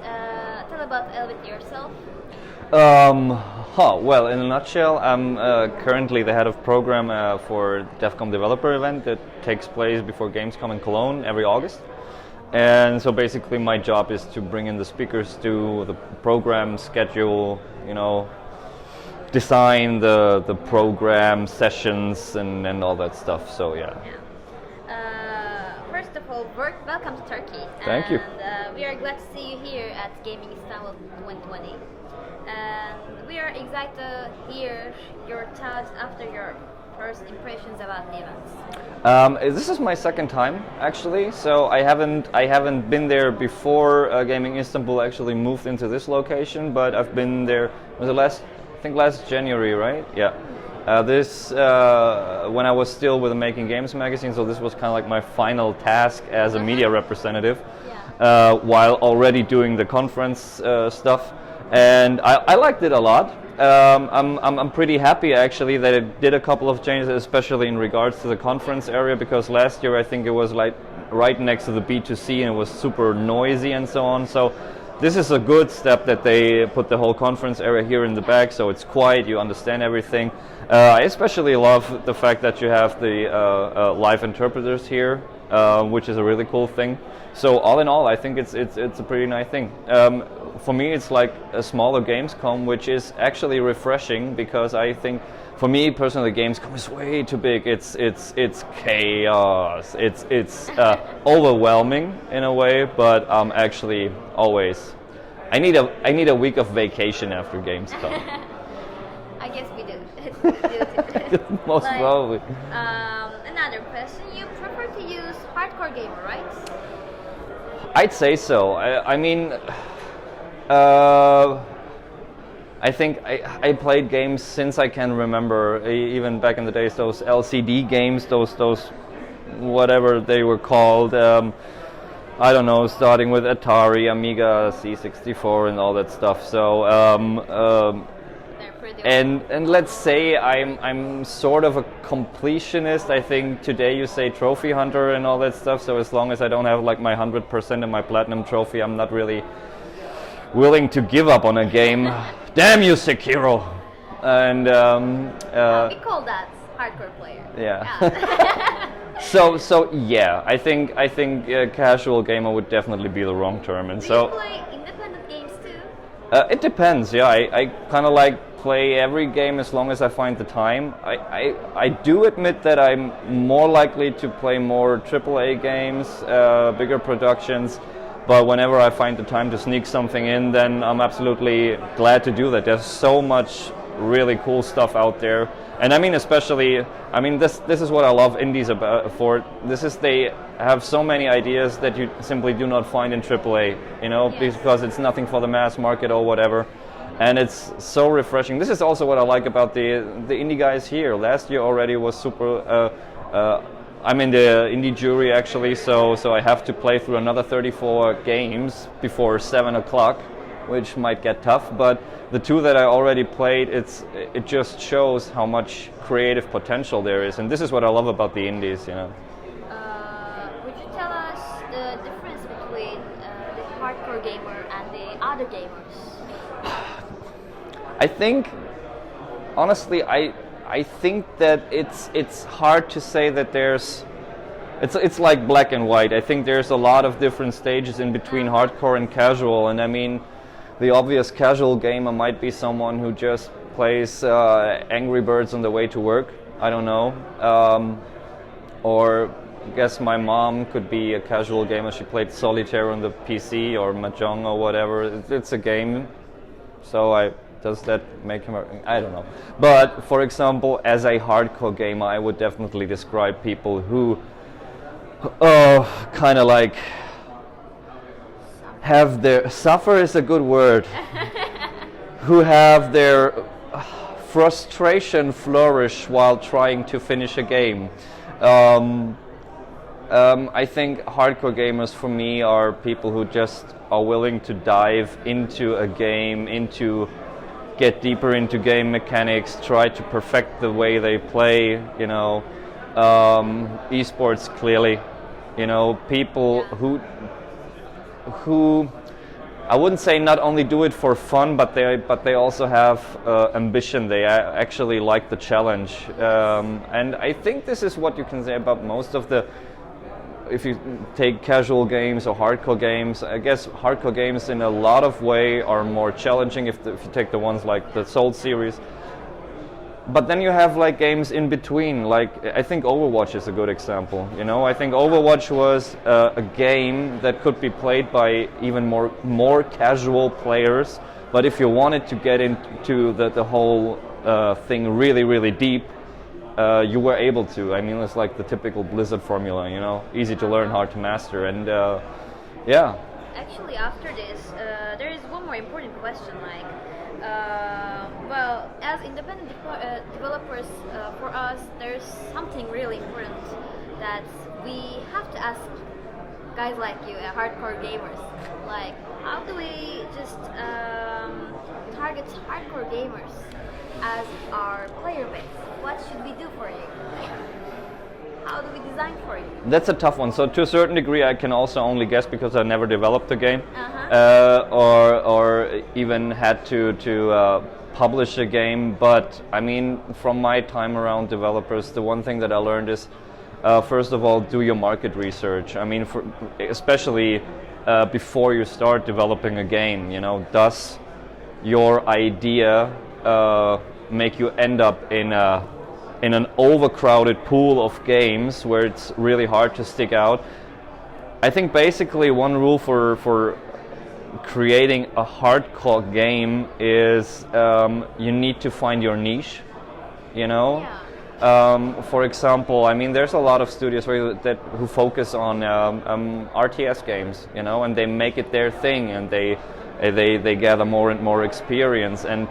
tell about a little bit yourself. Well, in a nutshell, I'm currently the head of program for Devcom developer event that takes place before Gamescom in Cologne every August. And so basically my job is to bring in the speakers to the program, schedule, design the program, sessions and all that stuff, so yeah. First of all, welcome to Turkey. Thank you. And we are glad to see you here at Gaming Istanbul 2020. And we are excited to hear your thoughts after your first impressions about the events. This is my second time actually, so I haven't been there before Gaming Istanbul actually moved into this location, but I've been there. Was it last January, right? Yeah. This when I was still with the Making Games magazine, so this was kind of like my final task as a media representative, while already doing the conference stuff, and I liked it a lot. I'm pretty happy actually that it did a couple of changes, especially in regards to the conference area, because last year I think it was like right next to the B2C and it was super noisy and so on. So this is a good step that they put the whole conference area here in the back, so it's quiet, you understand everything. I especially love the fact that you have the live interpreters here, which is a really cool thing. So all in all, I think it's a pretty nice thing. For me, it's like a smaller Gamescom, which is actually refreshing, because I think, for me personally, Gamescom is way too big. It's chaos. It's overwhelming in a way, but actually always. I need a week of vacation after Gamescom. I guess we do. Most probably. Another question: you prefer to use hardcore gamer, right? I'd say so. I think I played games since I can remember, even back in the days, those LCD games, those whatever they were called. I don't know, starting with Atari, Amiga, C64, and all that stuff. So, and let's say I'm sort of a completionist. I think today you say trophy hunter and all that stuff. So as long as I don't have like my 100% and my platinum trophy, I'm not really willing to give up on a game. Damn you, Sekiro! And we call that hardcore player. Yeah. So yeah, I think casual gamer would definitely be the wrong term. And Do so you play independent games too? it depends. Yeah, I kind of like play every game as long as I find the time. I do admit that I'm more likely to play more AAA games, bigger productions. But whenever I find the time to sneak something in, then I'm absolutely glad to do that. There's so much really cool stuff out there. And I mean, especially, this is what I love indies about for. They have so many ideas that you simply do not find in AAA, Yes. because it's nothing for the mass market or whatever. And it's so refreshing. This is also what I like about the indie guys here. Last year already was super. I'm in the indie jury actually, so I have to play through another 34 games before 7 o'clock, which might get tough. But the two that I already played, it just shows how much creative potential there is, and this is what I love about the indies, Would you tell us the difference between the hardcore gamer and the other gamers? I think, honestly, I think that it's hard to say that it's like black and white. I think there's a lot of different stages in between hardcore and casual, and I mean, the obvious casual gamer might be someone who just plays Angry Birds on the way to work. I don't know, or I guess my mom could be a casual gamer. She played solitaire on the PC or mahjong or whatever. It's a game, so does that make him? I don't know. But for example, as a hardcore gamer, I would definitely describe people who, kind of like have their suffer is a good word. Who have their frustration flourish while trying to finish a game. I think hardcore gamers for me are people who just are willing to dive into a game, get deeper into game mechanics, try to perfect the way they play, esports clearly, people who I wouldn't say not only do it for fun, but they also have ambition. They actually like the challenge, and I think this is what you can say about most of the. If you take casual games or hardcore games, I guess hardcore games in a lot of way are more challenging if you take the ones like the Soul series. But then you have like games in between, like I think Overwatch is a good example. You know, I think Overwatch was a game that could be played by even more casual players. But if you wanted to get into the whole thing really deep, you were able to. I mean, it's like the typical Blizzard formula, you know, easy to learn, hard to master, and yeah. Actually, after this, there is one more important question. Like, well, as independent developers, for us, there's something really important that we have to ask guys like you, hardcore gamers. Like, how do we just target hardcore gamers as our player base? What should we do for you? How do we design for you? That's a tough one. So to a certain degree, I can also only guess because I never developed the game, or even had to publish a game. But I mean, from my time around developers, the one thing that I learned is, first of all, do your market research. I mean, especially before you start developing a game, you know, does your idea make you end up in an overcrowded pool of games where it's really hard to stick out? I think basically one rule for creating a hardcore game is you need to find your niche, you know? Yeah. For example, I mean, there's a lot of studios who focus on RTS games, you know, and they make it their thing, and they gather more and more experience. And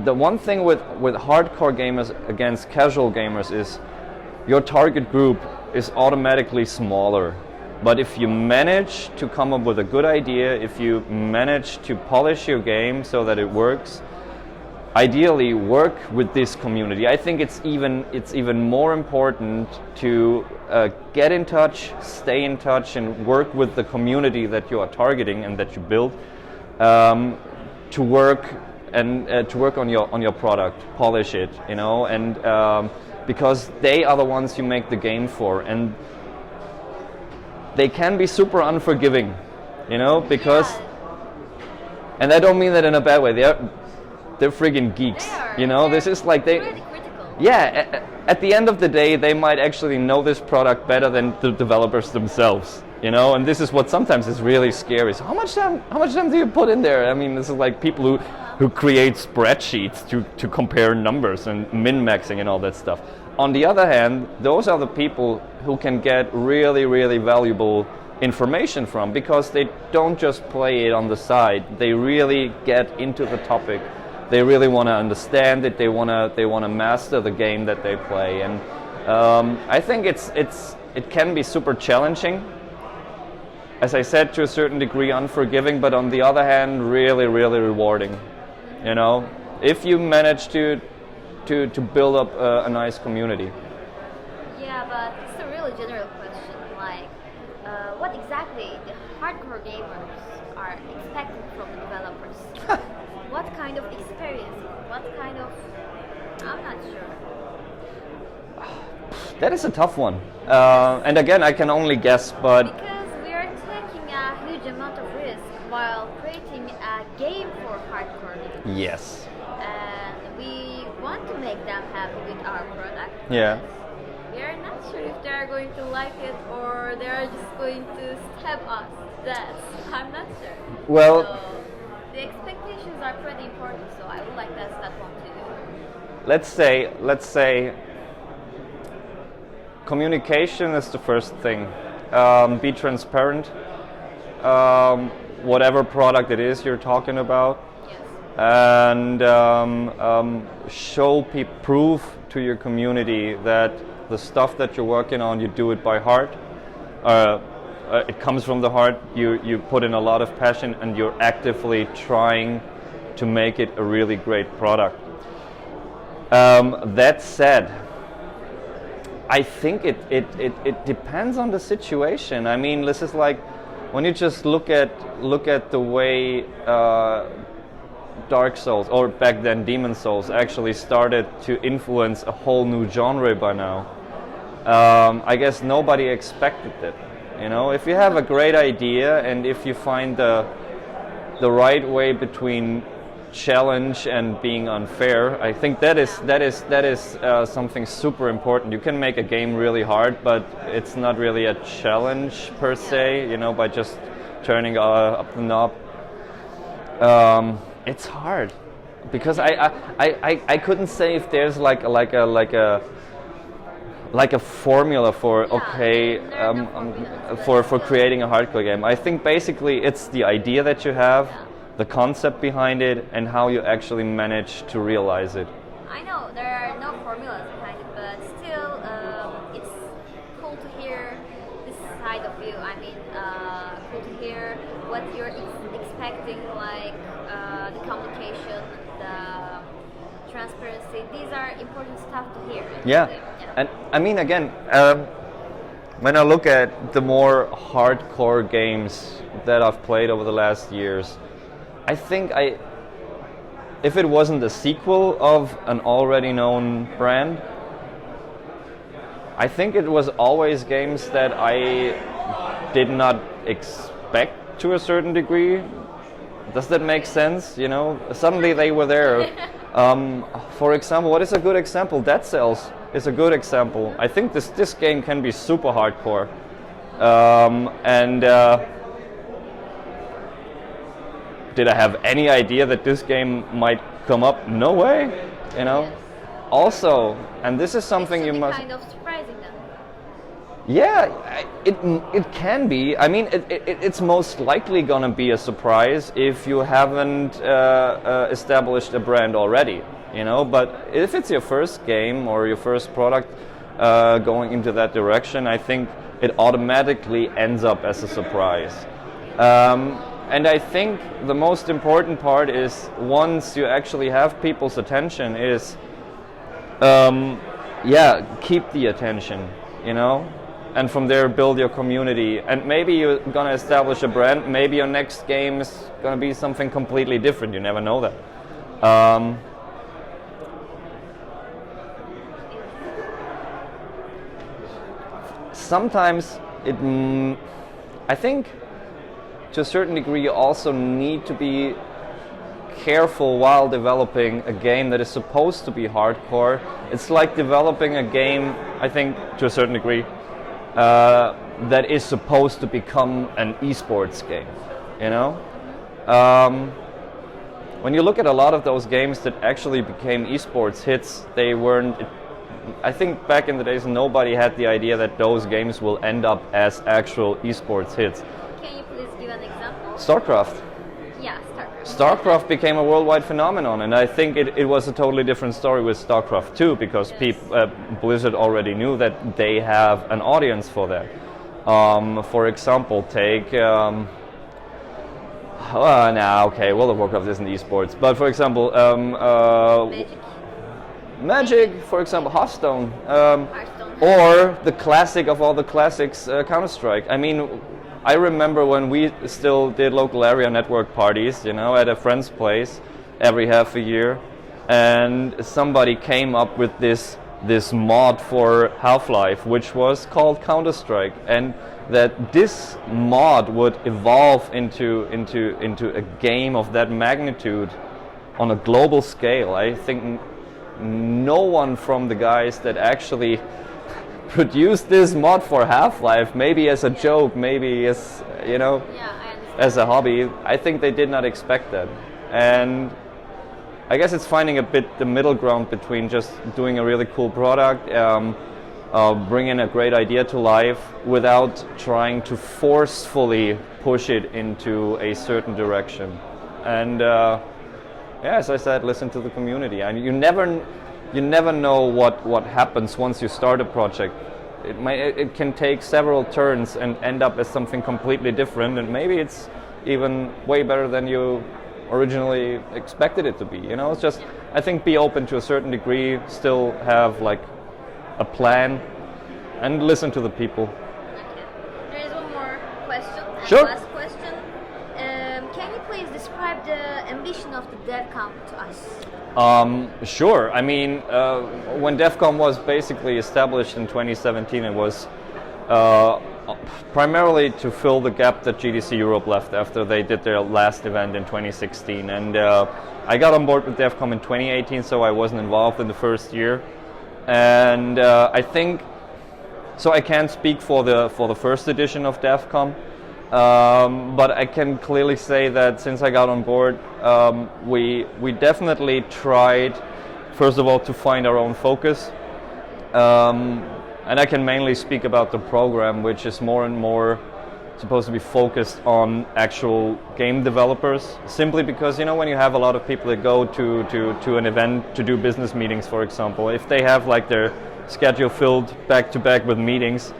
the one thing with hardcore gamers against casual gamers is your target group is automatically smaller. But if you manage to come up with a good idea, if you manage to polish your game so that it works, ideally work with this community. I think it's even more important to get in touch, stay in touch, and work with the community that you are targeting and that you build, to work on your product, polish it, you know, and because they are the ones you make the game for, and they can be super unforgiving, you know, because, and I don't mean that in a bad way. They're friggin' geeks, you know. This is like they, really critical. Yeah. At the end of the day, they might actually know this product better than the developers themselves, you know. And this is what sometimes is really scary. So how much time do you put in there? I mean, this is like people who create spreadsheets to compare numbers and min-maxing and all that stuff. On the other hand, those are the people who can get really, really valuable information from, because they don't just play it on the side. They really get into the topic. They really want to understand it. They want to master the game that they play. And I think it can be super challenging. As I said, to a certain degree unforgiving, but on the other hand, really, really rewarding. You know, if you manage to build up a nice community. Yeah, but it's a really general question. Like, what exactly the hardcore gamers are expecting from the developers? What kind of experience? What kind of? I'm not sure. That is a tough one. And again, I can only guess, but because we are taking a huge amount of risk while creating a game for hardcore gamers. Yes. And we want to make them happy with our product. Yeah. We are not sure if they are going to like it or they are just going to stab us. I'm not sure. Well, so the expectations are pretty important, so I would like to ask that one to you. Let's say communication is the first thing. Be transparent. Whatever product it is you're talking about. And prove to your community that the stuff that you're working on, you do it by heart. It comes from the heart. You put in a lot of passion, and you're actively trying to make it a really great product. That said, I think it depends on the situation. I mean, this is like when you just look at the way Dark Souls, or back then Demon Souls, actually started to influence a whole new genre by now. I guess nobody expected it. You know, if you have a great idea and if you find the right way between challenge and being unfair, I think that is something super important. You can make a game really hard, but it's not really a challenge per se. You know, by just turning up the knob. It's hard because I couldn't say if there's like a formula for for creating a hardcore game. I think basically it's the idea that you have, the concept behind it, and how you actually manage to realize it. I know there are no formulas behind it, but still it's cool to hear this side of you. I mean, cool to hear what you're expecting, like the communication, the transparency. These are important stuff to hear. Yeah. And I mean, again, when I look at the more hardcore games that I've played over the last years, I think if it wasn't a sequel of an already known brand, I think it was always games that I did not expect to a certain degree. Does that make sense? You know, suddenly they were there. For example, what is a good example? Dead Cells is a good example. I think this game can be super hardcore. Did I have any idea that this game might come up? No way. You know. Yes. Also, and this is something It you should must. be kind of surprising then. Yeah, it can be. I mean, it's most likely gonna be a surprise if you haven't established a brand already, you know. But if it's your first game or your first product going into that direction, I think it automatically ends up as a surprise. And I think the most important part is once you actually have people's attention is, keep the attention, you know. And from there build your community, and maybe you're gonna establish a brand, maybe your next game is gonna be something completely different, you never know that. Sometimes I think to a certain degree you also need to be careful while developing a game that is supposed to be hardcore. It's like developing a game, I think to a certain degree, that is supposed to become an esports game, you know? When you look at a lot of those games that actually became esports hits, they weren't, I think back in the days nobody had the idea that those games will end up as actual esports hits. Can you please give an example? StarCraft. Yeah, StarCraft. StarCraft became a worldwide phenomenon, and I think it was a totally different story with StarCraft 2 because Blizzard already knew that they have an audience for that. For example, take World of Warcraft isn't esports, but for example, Magic, for example, Hearthstone, or the classic of all the classics, Counter-Strike. I mean, I remember when we still did local area network parties, you know, at a friend's place every half a year, and somebody came up with this mod for Half-Life, which was called Counter-Strike, and that this mod would evolve into a game of that magnitude on a global scale. I think no one from the guys that actually produced this mod for Half-Life, maybe as a joke, maybe as, you know, as a hobby, I think they did not expect that. And I guess it's finding a bit the middle ground between just doing a really cool product, bringing a great idea to life without trying to forcefully push it into a certain direction. And as I said, listen to the community. I mean, you never know what happens once you start a project. It can take several turns and end up as something completely different, and maybe it's even way better than you originally expected it to be. You know, it's just, I think, be open to a certain degree, still have like a plan, and listen to the people. Okay. There is one more question. Sure. Last question. Can you please describe the ambition of the Devcom to us? Sure. I mean, when Devcom was basically established in 2017, it was primarily to fill the gap that GDC Europe left after they did their last event in 2016. And I got on board with Devcom in 2018, so I wasn't involved in the first year. And I think, so I can't speak for the first edition of Devcom, but I can clearly say that since I got on board, we definitely tried, first of all, to find our own focus. And I can mainly speak about the program, which is more and more supposed to be focused on actual game developers, simply because, you know, when you have a lot of people that go to an event to do business meetings, for example, if they have like their schedule filled back to back with meetings,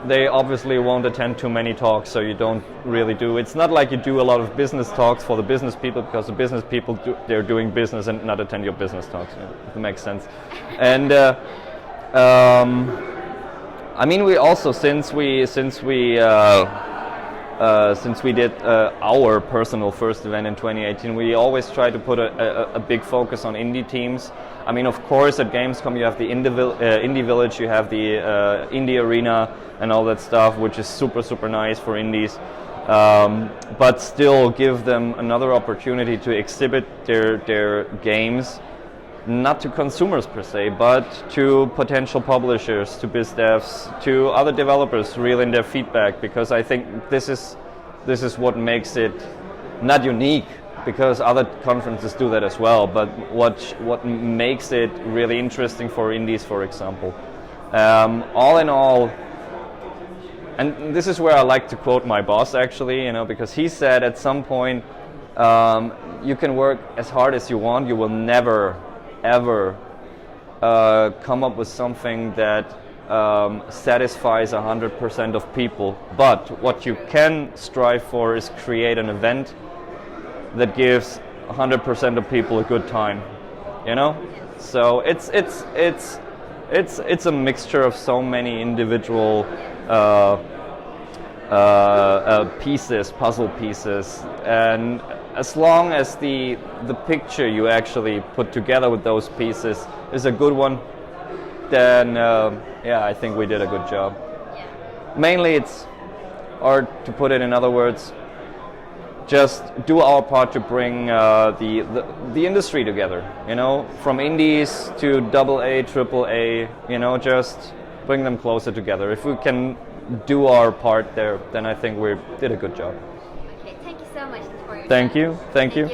they obviously won't attend too many talks, so you don't really do. It's not like you do a lot of business talks for the business people, because the business people they're doing business and not attend your business talks, if that makes sense. And I mean, we also, since we did our personal first event in 2018, we always try to put a big focus on indie teams. I mean, of course, at Gamescom you have the indie village, you have the indie arena and all that stuff, which is super nice for indies. But still give them another opportunity to exhibit their games, not to consumers per se, but to potential publishers, to biz devs, to other developers, reeling their feedback, because I think this is what makes it not unique, because other conferences do that as well, but what makes it really interesting for indies, for example. All in all, and this is where I like to quote my boss actually, you know, because he said at some point, you can work as hard as you want, you will never ever come up with something that satisfies 100% of people. But what you can strive for is create an event that gives 100% of people a good time. You know, so it's a mixture of so many individual pieces, puzzle pieces, and as long as the picture you actually put together with those pieces is a good one, then yeah, I think we did a good job. Yeah. Mainly or to put it in other words, just do our part to bring the industry together, you know, from indies to AA, AAA, you know, just bring them closer together. If we can do our part there, then I think we did a good job. Okay, thank you so much for your Thank time. you. Thank you.